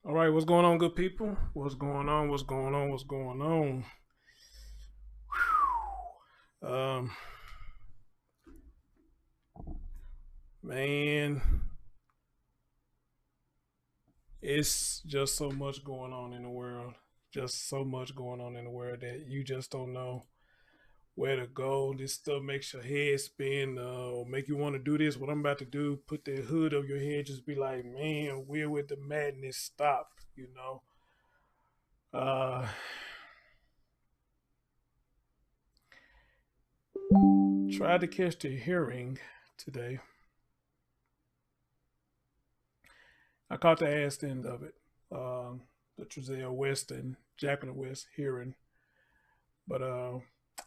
All right, what's going on, good people? What's going on? What's going on? What's going on? Um, man, it's just so much going on in the world. Just so much going on in the world that you just don't know where to go. This stuff makes your head spin, or make you want to do this. What I'm about to do, put the hood over your head, just be like, man, where would the madness stop? You know. Tried to catch the hearing today. I caught the ass end of it. The Trezell West and Jacqueline West hearing. But I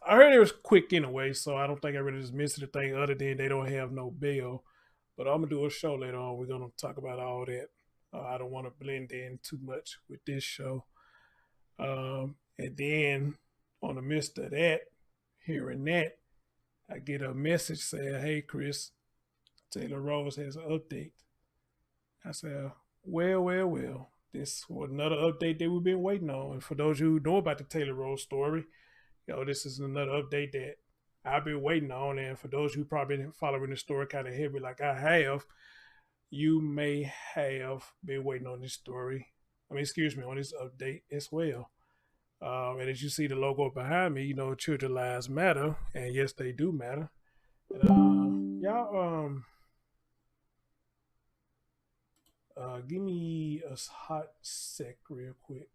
heard it was quick anyway, so I don't think I really just missed anything other than they don't have no bail. But I'm gonna do a show later on. We're gonna talk about all that. I don't want to blend in too much with this show. And then on the midst of that, hearing that, I get a message saying, "Hey, Chris, Taylor Rose has an update." I said, well. This was another update that we've been waiting on. And for those who know about the Taylor Rose story, this is another update that I've been waiting on. And for those who probably been following the story kind of heavy, like I have, you may have been waiting on this story. Excuse me, on this update as well. And as you see the logo behind me, children lives matter, and yes, they do matter. And, give me a hot sec real quick.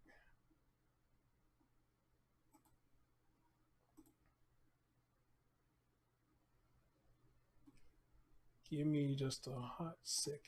Give me just a hot second.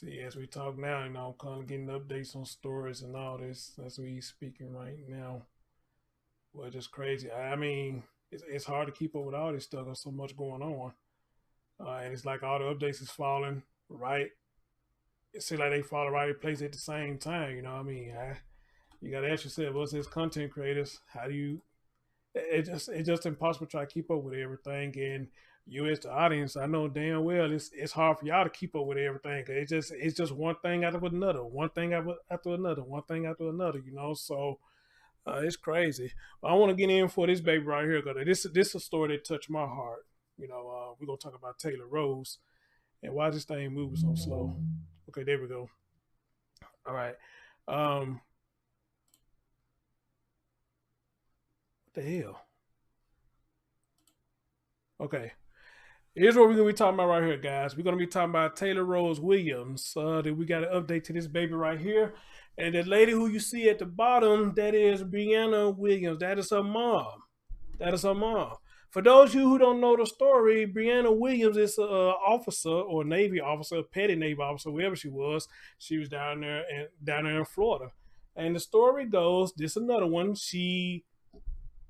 See, as we talk now, I'm kind of getting updates on stories and all this as we speaking right now. Well, just crazy. I mean, it's hard to keep up with all this stuff. There's so much going on, and it's like all the updates is falling right. It seems like they fall right in place at the same time. You know what I mean? You got to ask yourself, what's as content creators? How do you? It's just impossible to try to keep up with everything. And you as the audience, I know damn well it's hard for y'all to keep up with everything. Cause it's just one thing after another, one thing after another, one thing after another. So it's crazy. But I want to get in for this baby right here because this is a story that touched my heart. We're gonna talk about Taylor Rose and why this thing moving so slow. Okay, there we go. All right. What the hell? Okay. Here's what we're gonna be talking about right here, guys. We're gonna be talking about Taylor Rose Williams. That we got an update to this baby right here, and the lady who you see at the bottom, that is Brianna Williams. That is her mom. That is her mom. For those of you who don't know the story, Brianna Williams is an officer or Navy officer, petty Navy officer, wherever she was. She was down there in Florida. And the story goes, this is another one. She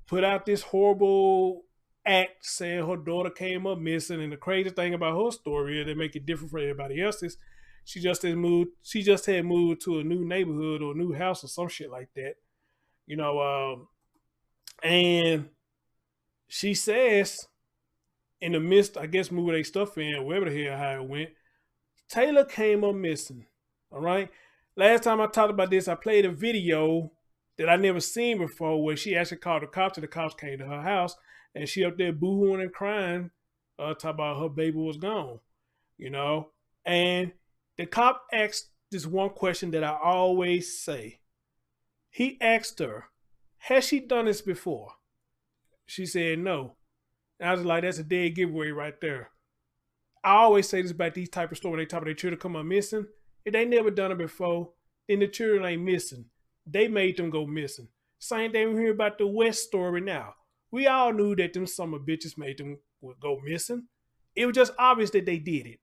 put out this horrible act saying her daughter came up missing. And the crazy thing about her story is they make it different from everybody else's. She just had moved to a new neighborhood or a new house or some shit like that. And she says in the midst, I guess, moving their stuff in, wherever the hell how it went, Taylor came up missing. All right. Last time I talked about this, I played a video that I never seen before where she actually called the cops and the cops came to her house and she up there boohooing and crying, talking about her baby was gone, And the cop asked this one question that I always say. He asked her, has she done this before? She said no. And I was like, that's a dead giveaway right there. I always say this about these type of stories when they talk about their children come up missing. If they never done it before, then the children ain't missing. They made them go missing. Same thing we hear about the West story now. We all knew that them summer bitches made them go missing. It was just obvious that they did it.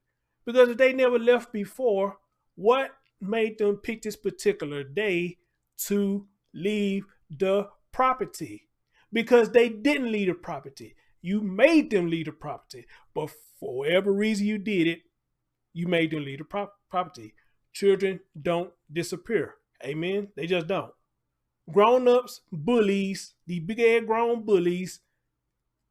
Because if they never left before, what made them pick this particular day to leave the property? Because they didn't leave the property. You made them leave the property. But for whatever reason you did it, you made them leave the property. Children don't disappear. Amen? They just don't. Grown-ups, bullies, these big-ass grown bullies,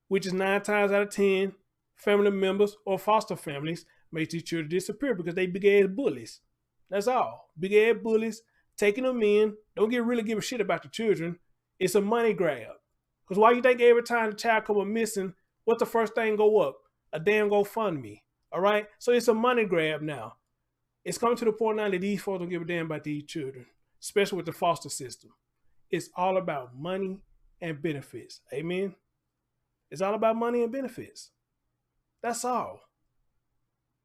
which is 9 times out of 10, family members or foster families, make these children disappear because they big-ass bullies. That's all. Big-ass bullies, taking them in, don't really give a shit about the children. It's a money grab. Because why you think every time the child come up missing, what's the first thing go up? A damn GoFundMe. All right? So it's a money grab now. It's coming to the point now that these folks don't give a damn about these children, especially with the foster system. It's all about money and benefits. Amen? It's all about money and benefits. That's all.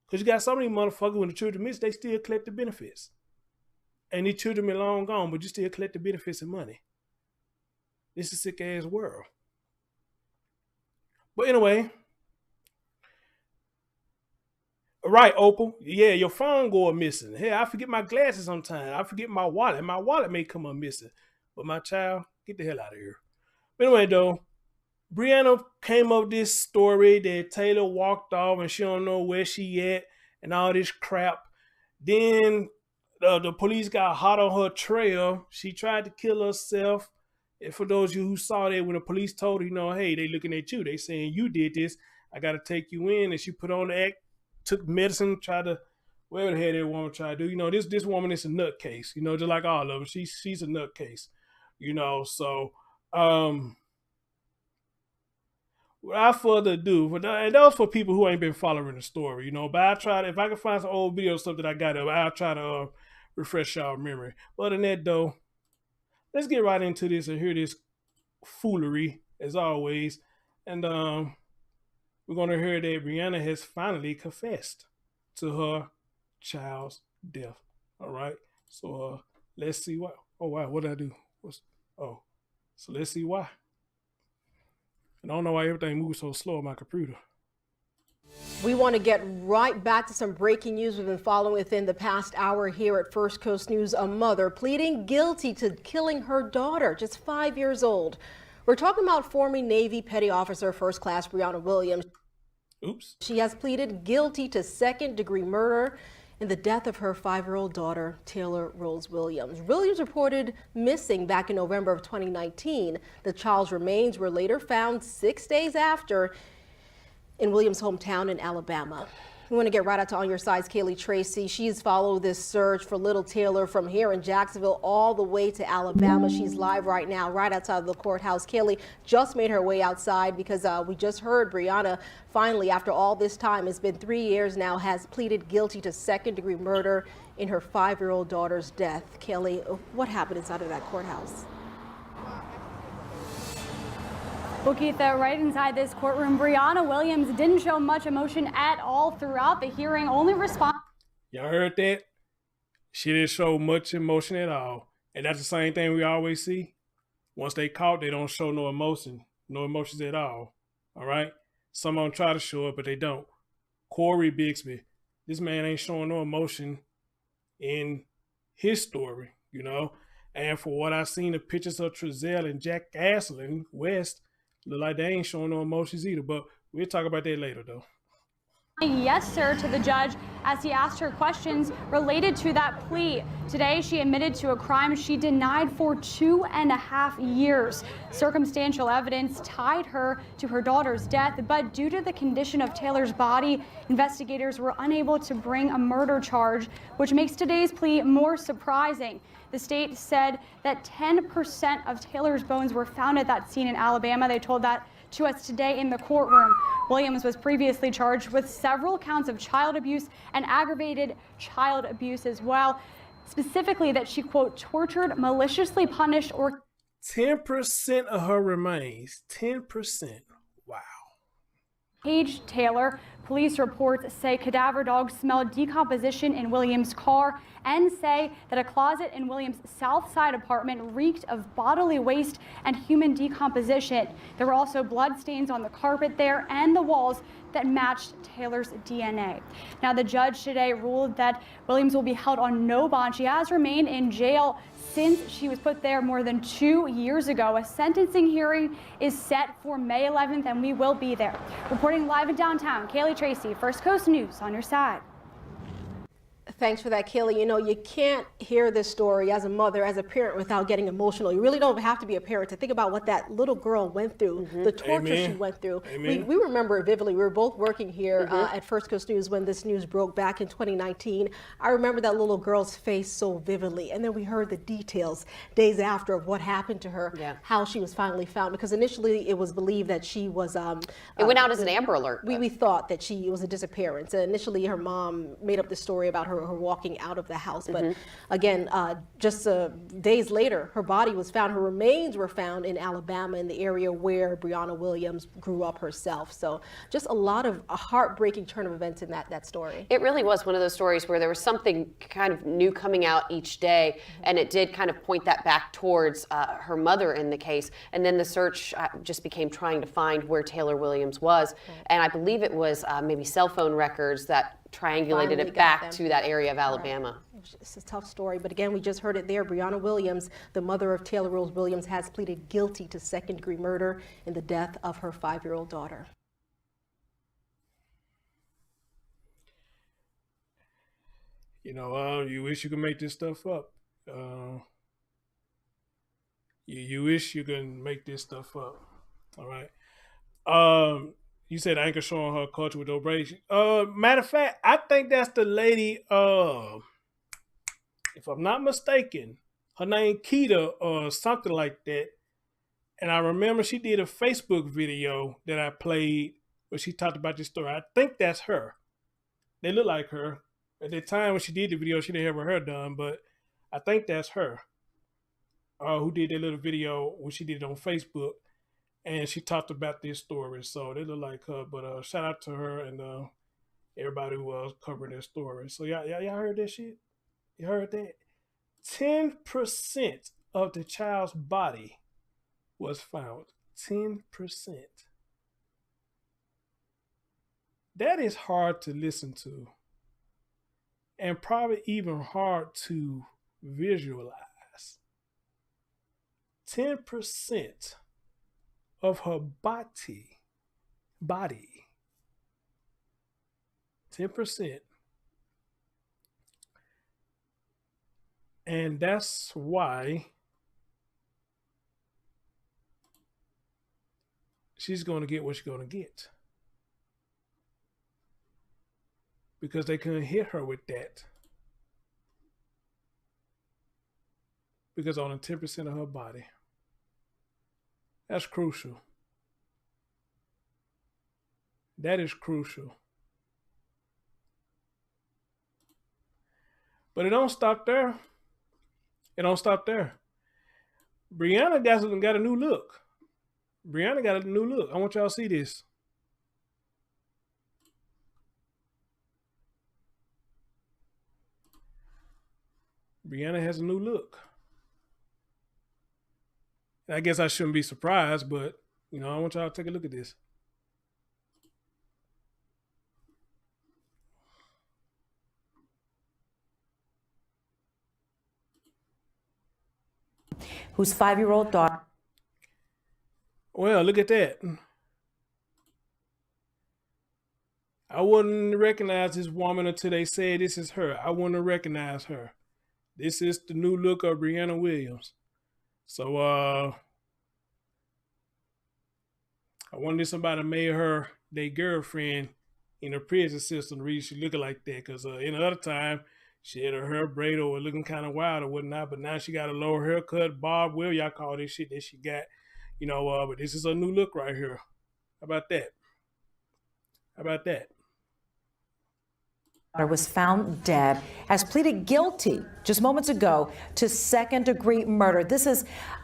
Because you got some of these motherfuckers, when the children miss, they still collect the benefits. And these children are long gone, but you still collect the benefits and money. This is a sick ass world. But anyway. Right, Opal. Yeah, your phone going missing. Hey, I forget my glasses sometimes. I forget my wallet. My wallet may come up missing. But my child, get the hell out of here. But anyway, though, Brianna came up with this story that Taylor walked off and she don't know where she at and all this crap. Then the police got hot on her trail. She tried to kill herself. And for those of you who saw that, when the police told her, hey, they looking at you. They saying you did this. I got to take you in. And she put on the act, took medicine, tried to, whatever the hell that woman tried to do. This woman is a nutcase, just like all of them. She's a nutcase, So, without further ado, and that was for people who ain't been following the story, But I tried, if I can find some old video stuff that I got up, I'll try to refresh y'all memory. But other than that, though, let's get right into this and hear this foolery, as always. And we're going to hear that Brianna has finally confessed to her child's death. All right? So let's see why. Oh, wow. What did I do? So let's see why. And I don't know why everything moves so slow on my computer. We want to get right back to some breaking news we've been following within the past hour here at First Coast News. A mother pleading guilty to killing her daughter, just 5 years old. We're talking about former Navy Petty Officer First Class Brianna Williams. Oops. She has pleaded guilty to second-degree murder in the death of her 5-year-old daughter, Taylor Rose Williams. Williams reported missing back in November of 2019. The child's remains were later found 6 days after in Williams' hometown in Alabama. We want to get right out to On Your Side's Kaylee Tracy. She's followed this search for little Taylor from here in Jacksonville all the way to Alabama. She's live right now, right outside of the courthouse. Kaylee just made her way outside because we just heard Brianna finally, after all this time, it's been 3 years now, has pleaded guilty to second-degree murder in her 5-year-old daughter's death. Kaylee, what happened inside of that courthouse? Well, Keitha, right inside this courtroom, Brianna Williams didn't show much emotion at all throughout the hearing, only respond. Y'all heard that? She didn't show much emotion at all. And that's the same thing we always see. Once they caught, they don't show no emotion, no emotions at all. All right? Some of them try to show it, but they don't. Corey Bixby, this man ain't showing no emotion in his story, you know? And for what I've seen, the pictures of Trezell and JACKSONVILLE West, look like they ain't showing no emotions either, but we'll talk about that later, though. Yes, sir, to the judge as he asked her questions related to that plea. Today, she admitted to a crime she denied for 2.5 years. Circumstantial evidence tied her to her daughter's death, but due to the condition of Taylor's body, investigators were unable to bring a murder charge, which makes today's plea more surprising. The state said that 10% of Taylor's bones were found at that scene in Alabama. They told that to us today in the courtroom. Williams was previously charged with several counts of child abuse and aggravated child abuse as well. Specifically that she, quote, tortured, maliciously punished, or 10% of her remains. 10%. Wow. Paige Taylor. Police reports say cadaver dogs smelled decomposition in Williams' car and say that a closet in Williams' South Side apartment reeked of bodily waste and human decomposition. There were also blood stains on the carpet there and the walls that matched Taylor's DNA. Now, the judge today ruled that Williams will be held on no bond. She has remained in jail since she was put there more than 2 years ago. A sentencing hearing is set for May 11th, and we will be there. Reporting live in downtown, Kaylee Tracy, First Coast News, On Your Side. Thanks for that, Kaylee. You know, you can't hear this story as a mother, as a parent, without getting emotional. You really don't have to be a parent to think about what that little girl went through, the torture she went through. We remember it vividly. We were both working here at First Coast News when this news broke back in 2019. I remember that little girl's face so vividly. And then we heard the details days after of what happened to her, how she was finally found. Because initially it was believed that she was... it went out as an Amber Alert. We thought that it was a disappearance. Initially, her mom made up the story about her walking out of the house. But again, just days later, her body was found. Her remains were found in Alabama, in the area where Brianna Williams grew up herself. So just a heartbreaking turn of events in that story. It really was one of those stories where there was something kind of new coming out each day, and it did kind of point that back towards her mother in the case. And then the search just became trying to find where Taylor Williams was. And I believe it was maybe cell phone records that triangulated it back to that area of Alabama. It's a tough story, but again, we just heard it there. Brianna Williams, the mother of Taylor Rose Williams, has pleaded guilty to second-degree murder in the death of her 5-year-old daughter. You know, you wish you could make this stuff up. You wish you could make this stuff up. All right. You said Anchor showing her culture with braids. Matter of fact, I think that's the lady, if I'm not mistaken, her name Keita or something like that. And I remember she did a Facebook video that I played where she talked about this story. I think that's her. They look like her. At the time when she did the video, she didn't have her hair done, but I think that's her. Who did that little video when she did it on Facebook. And she talked about this story, so they look like her. But shout out to her and everybody who was covering this story. So y'all heard that shit? You heard that? 10% of the child's body was found. 10%. That is hard to listen to and probably even hard to visualize. 10% of her body, 10%. And that's why she's going to get what she's going to get. Because they couldn't hit her with that. Because only 10% of her body. That's crucial. That is crucial. But it don't stop there. It don't stop there. Brianna got a new look. Brianna got a new look. I want y'all to see this. Brianna has a new look. I guess I shouldn't be surprised, but, I want y'all to take a look at this. Whose 5-year-old daughter. Well, look at that. I wouldn't recognize this woman until they said this is her. I wouldn't recognize her. This is the new look of Brianna Williams. So, I wonder if somebody made her their girlfriend in the prison system the reason she looking like that. Because in the other time, she had her hair braided or looking kind of wild or whatnot. But now she got a lower haircut, bob, whatever y'all call this shit that she got. But this is a new look right here. How about that? How about that? Was found dead, has pleaded guilty just moments ago to second-degree murder.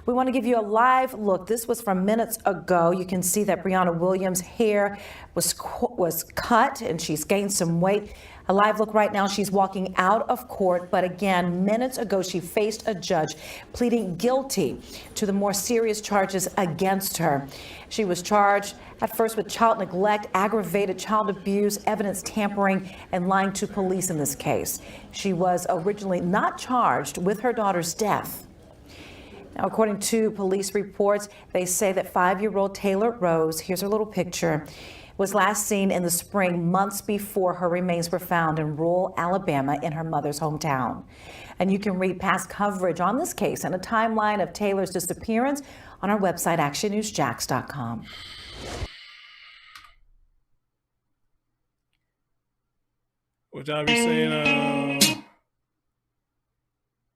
We want to give you a live look. This was from minutes ago. You can see that Brianna Williams' hair was cut and she's gained some weight. A live look right now. She's walking out of court. But again, minutes ago, she faced a judge pleading guilty to the more serious charges against her. She was charged at first with child neglect, aggravated child abuse, evidence tampering, and lying to police in this case. She was originally not charged with her daughter's death. Now, according to police reports, they say that 5-year-old Taylor Rose, here's her little picture, was last seen in the spring, months before her remains were found in rural Alabama in her mother's hometown. And you can read past coverage on this case and a timeline of Taylor's disappearance on our website, actionnewsjacks.com. What y'all be saying?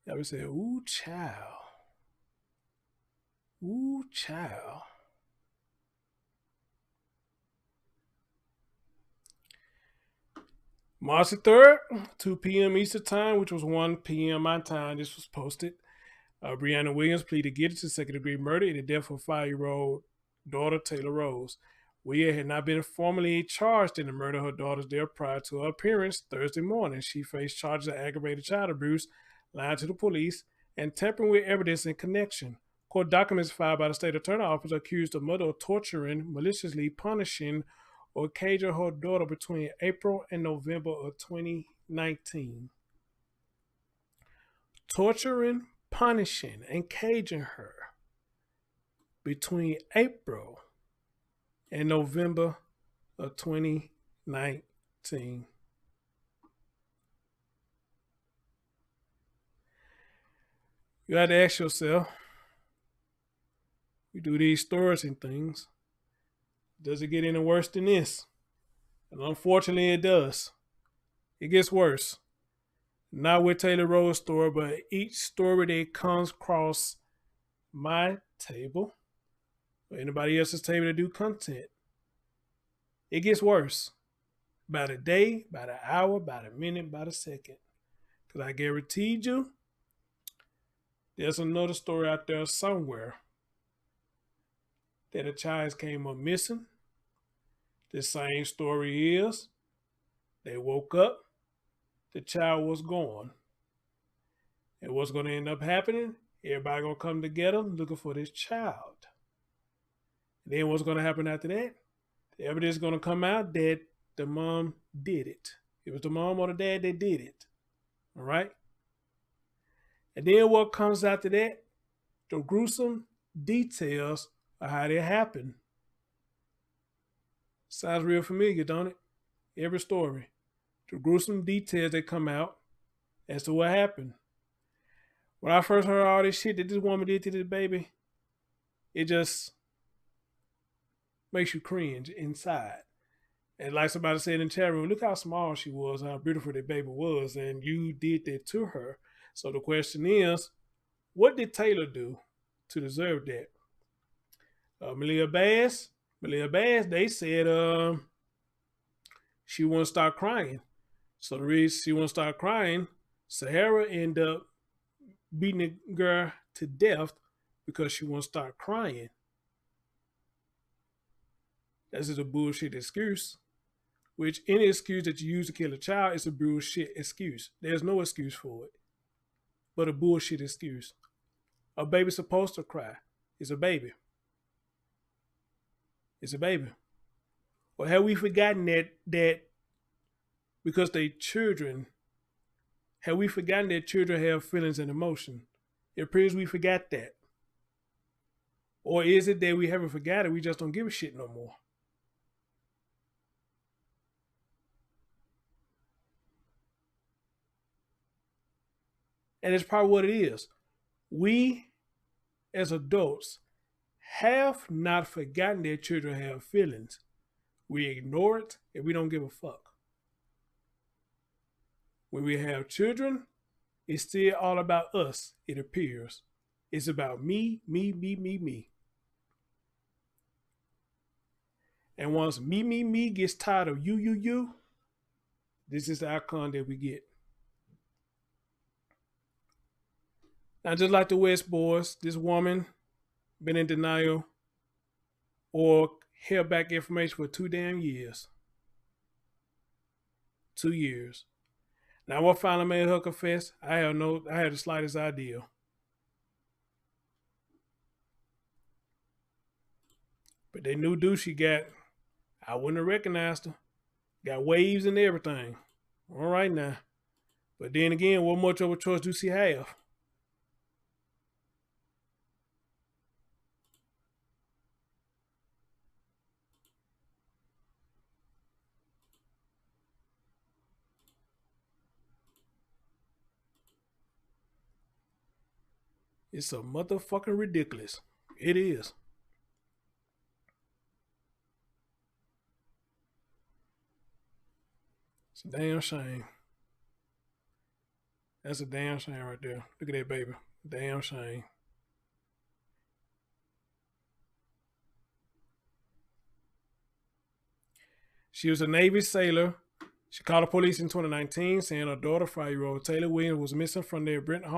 Y'all be saying, ooh, child. Ooh, child. March the 3rd, 2 p.m. Eastern Time, which was 1 p.m. my time. This was posted. Brianna Williams pleaded guilty to second-degree murder in the death of 5-year-old daughter Taylor Rose. Williams had not been formally charged in the murder of her daughter's death prior to her appearance Thursday morning. She faced charges of aggravated child abuse, lying to the police, and tampering with evidence in connection. Court documents filed by the state attorney office accused the mother of torturing, maliciously punishing, or caging her daughter between April and November of 2019. Torturing, punishing, and caging her between April and November of 2019. You got to ask yourself, we do these stories and things, does it get any worse than this? And unfortunately, it does. It gets worse. Not with Taylor Rose's story, but each story that comes across my table or anybody else's table to do content, it gets worse. By the day, by the hour, by the minute, by the second. Because I guaranteed you, there's another story out there somewhere that a child came up missing. The same story is, they woke up, the child was gone. And what's going to end up happening? Everybody going to come together looking for this child. And then what's going to happen after that? The evidence is going to come out that the mom did it. It was the mom or the dad that did it. All right? And then what comes after that? The gruesome details of how that happened. Sounds real familiar, don't it? Every story. The gruesome details that come out as to what happened. When I first heard all this shit that this woman did to this baby, it just makes you cringe inside. And like somebody said in the chat room, look how small she was, how beautiful that baby was, and you did that to her. So the question is, what did Taylor do to deserve that? Malia Bass, they said she wouldn't start crying. So the reason she wouldn't start crying, Sahara ended up beating the girl to death because she wouldn't start crying. That's just a bullshit excuse. Which any excuse that you use to kill a child is a bullshit excuse. There's no excuse for it, but a bullshit excuse. A baby's supposed to cry. It's a baby. It's a baby. Or have we forgotten that because they children, have we forgotten that children have feelings and emotion? It appears we forgot that. Or is it that we haven't forgotten, we just don't give a shit no more? And it's probably what it is. We, as adults, have not forgotten that children have feelings. We ignore it and we don't give a fuck. When we have children, it's still all about us, it appears. It's about me, me, me, me, me. And once me, me, me gets tired of you, you, you, this is the outcome that we get. Now, just like the West boys, this woman been in denial or held back information for 2 damn years. 2 years. Now, what finally made her confess? I had the slightest idea. But that new dude she got, I wouldn't have recognized her. Got waves and everything. All right now. But then again, what much of a choice do she have? It's a motherfucking ridiculous. It is. It's a damn shame. That's a damn shame right there. Look at that baby. Damn shame. She was a Navy sailor. She called the police in 2019 saying her daughter, 5-year-old Taylor Williams, was missing from their Brentwood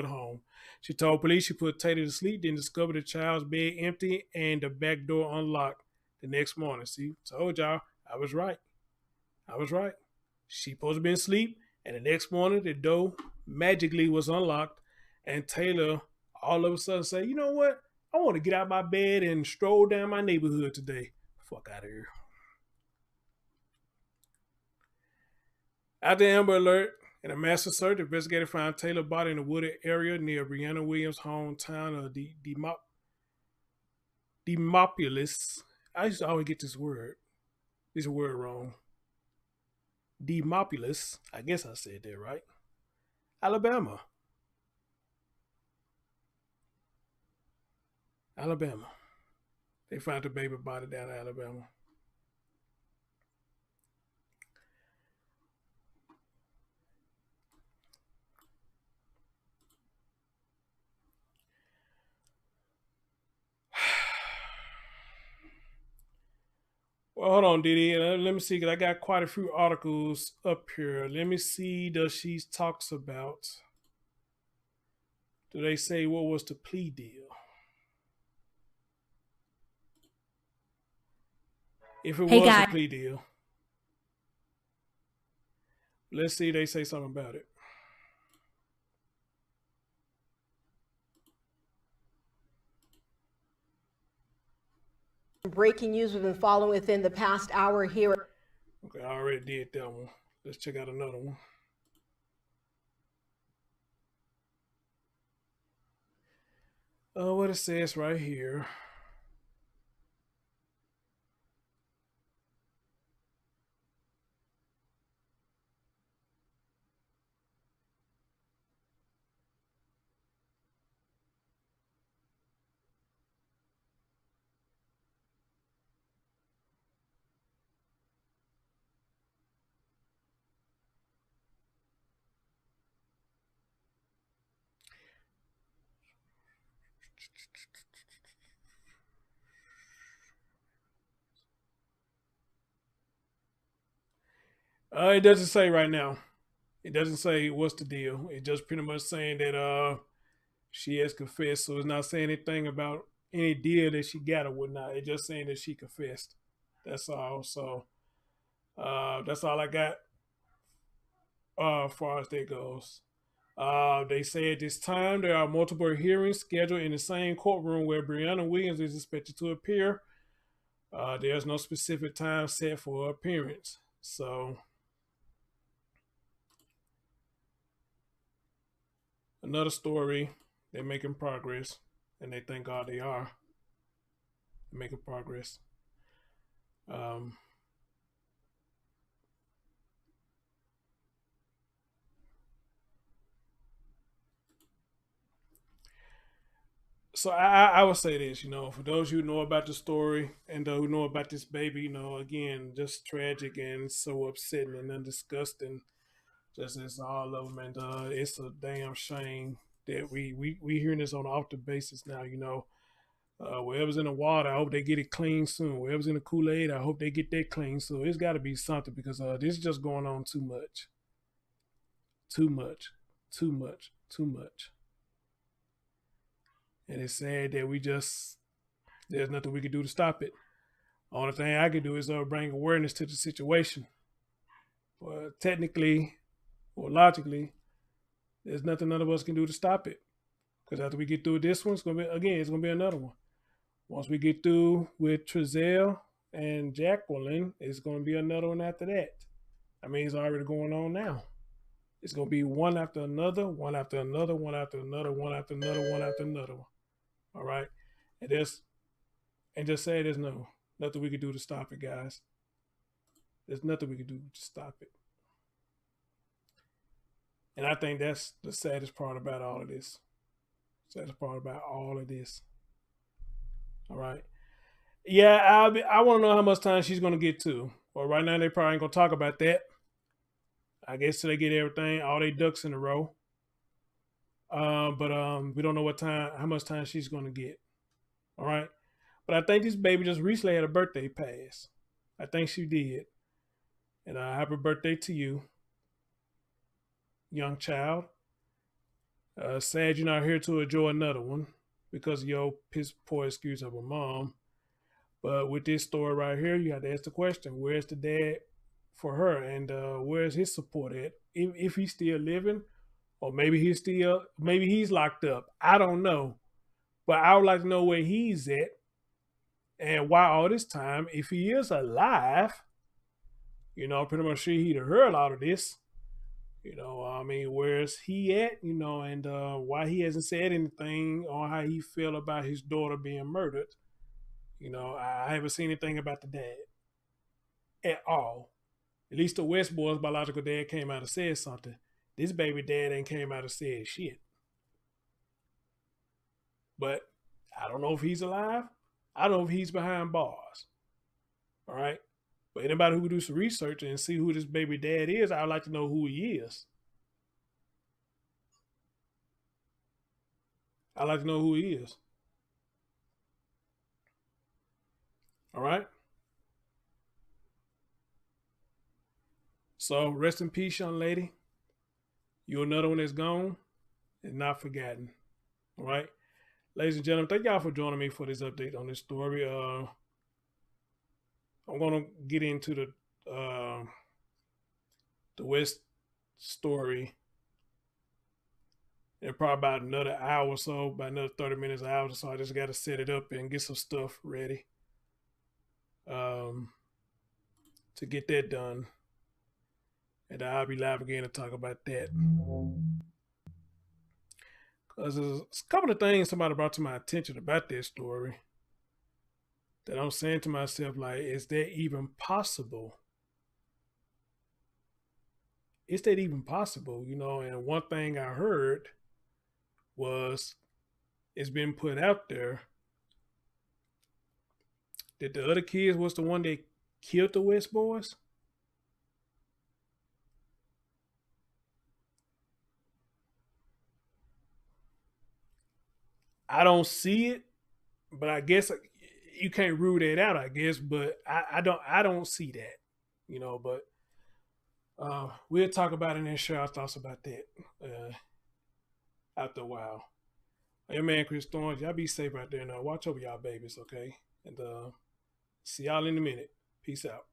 home. She told police she put Taylor to sleep, then discovered the child's bed empty and the back door unlocked the next morning. See, told y'all, I was right. She supposed to be asleep, and the next morning the door magically was unlocked, and Taylor all of a sudden said, you know what? I want to get out of my bed and stroll down my neighborhood today. Fuck out of here. After the Amber Alert and a massive search, investigators found Taylor's body in a wooded area near Brianna Williams' hometown of Demopolis. I used to always get this word wrong. Demopolis. I guess I said that right. Alabama. They found the baby body down in Alabama. Well, hold on, Didi. Let me see, because I got quite a few articles up here. Let me see, does she talks about, do they say what was the plea deal? If it was a plea deal. Let's see if they say something about it. Breaking news we've been following within the past hour here. Okay, I already did that one. Let's check out another one. What it says right here. It doesn't say right now. It doesn't say what's the deal. It's just pretty much saying that she has confessed. So it's not saying anything about any deal that she got or whatnot. It's just saying that she confessed. That's all. So that's all I got as far as that goes. They say at this time there are multiple hearings scheduled in the same courtroom where Brianna Williams is expected to appear. There's no specific time set for her appearance. So another story. They're making progress, and they thank God they are making progress. So I would say this, for those who know about the story and who know about this baby, again, just tragic and so upsetting and disgusting, just as all of them, and it's a damn shame that we hearing this on an often basis now. Whatever's in the water, I hope they get it clean soon. Whatever's in the Kool-Aid, I hope they get that clean soon. It's got to be something because this is just going on too much, too much, too much, too much. And it's sad that there's nothing we can do to stop it. Only thing I can do is bring awareness to the situation. But technically or logically, there's nothing none of us can do to stop it. Because after we get through this one, it's gonna be another one. Once we get through with Trezell and Jacqueline, it's gonna be another one after that. I mean, it's already going on now. It's gonna be one after another, one after another, one after another, one after another, one after another one. All right, and just say there's nothing we can do to stop it, guys. There's nothing we can do to stop it, and I think that's the saddest part about all of this. Saddest part about all of this. All right, yeah, I want to know how much time she's gonna get to. Well, right now they probably ain't gonna talk about that. I guess till they get everything, all they ducks in a row. But we don't know how much time she's gonna get. All right. But I think this baby just recently had a birthday pass. I think she did. And happy birthday to you, young child. Sad you're not here to enjoy another one because of your poor excuse of a mom. But with this story right here, you have to ask the question: where's the dad for her, and where's his support at? If he's still living. Or maybe he's locked up. I don't know. But I would like to know where he's at and why all this time, if he is alive, pretty much sure he'd have heard all of this. Where's he at, and why he hasn't said anything on how he felt about his daughter being murdered. I haven't seen anything about the dad at all. At least the West boy's biological dad came out and said something. This baby dad ain't came out and said shit. But I don't know if he's alive. I don't know if he's behind bars. All right? But anybody who can do some research and see who this baby dad is, I'd like to know who he is. I'd like to know who he is. All right? So rest in peace, young lady. You're another one that's gone and not forgotten. All right. Ladies and gentlemen, thank y'all for joining me for this update on this story. I'm going to get into the West story in probably about another hour or so, about another 30 minutes, an hour. So I just got to set it up and get some stuff ready. to get that done. And I'll be live again to talk about that. Because there's a couple of things somebody brought to my attention about this story that I'm saying to myself, like, is that even possible? Is that even possible? You know, and one thing I heard was it's been put out there that the other kids was the one that killed the West boys. I don't see it, but I guess you can't rule that out, I guess, but I don't see that, you know, but we'll talk about it and share our thoughts about that after a while. Hey man, Chris Thorns, y'all be safe out there now. Watch over y'all babies, okay? And see y'all in a minute. Peace out.